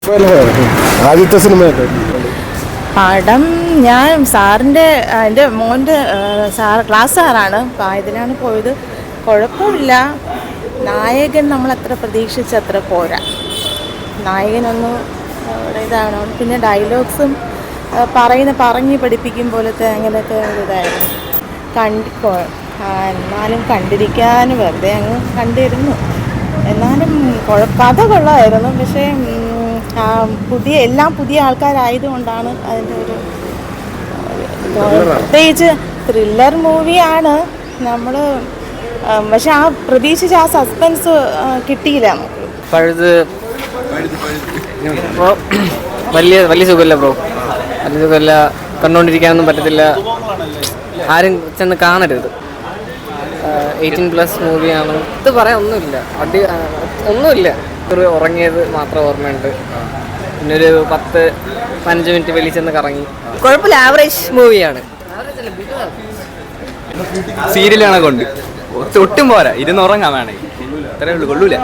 ആദ്യത്തെ സിനിമ പടം ഞാൻ സാറിൻ്റെ എൻ്റെ മോൻ്റെ ക്ലാസ് സാറാണ്. അപ്പോൾ ഇതിലാണ് പോയത്. കുഴപ്പമില്ല. നായകൻ നമ്മളത്ര പ്രതീക്ഷിച്ചത്ര പോരാ. നായകനൊന്ന് ഇതാണ്. പിന്നെ ഡയലോഗ്സും പറഞ്ഞ് പഠിപ്പിക്കും പോലത്തെ അങ്ങനത്തെ ഇതായിരുന്നു. എന്നാലും കണ്ടിരിക്കാൻ വെറുതെ അങ്ങ് കണ്ടിരുന്നു. എന്നാലും കഥ കൊള്ളായിരുന്നു. പക്ഷേ എല്ലാം പുതിയ ആൾക്കാരായതുകൊണ്ടാണ് അതിൻ്റെ ഒരു പ്രത്യേകിച്ച് ത്രില്ലർ മൂവിയാണ് നമ്മൾ. പക്ഷെ പ്രതീക്ഷിച്ച ആ സസ്പെൻസ് കിട്ടിയില്ല നമുക്ക്. വലിയ സുഖമില്ല ബ്രോ. വലിയ സുഖമില്ല. കണ്ടുകൊണ്ടിരിക്കാനൊന്നും പറ്റത്തില്ല. ആരും ചെന്ന് കാണരുത്. 18+ മൂവിയാണ്. ഇത് പറയാൻ ഒന്നുമില്ല. ഒന്നുമില്ല. ഒരു ഉറങ്ങിയത് മാത്രം ഓർമ്മയുണ്ട്. പിന്നെ ഒരു 10-15 മിനിറ്റ് വെളിയിൽ ചെന്ന് കറങ്ങി. കുഴപ്പമില്ല. ആവറേജ് മൂവിയാണ്. സീരിയലാണ് കൊണ്ട് ഒട്ടും പോരാ. ഇരുന്ന് ഉറങ്ങാൻ വേണേ. അത്രേ ഉള്ളൂ. കൊള്ളൂല.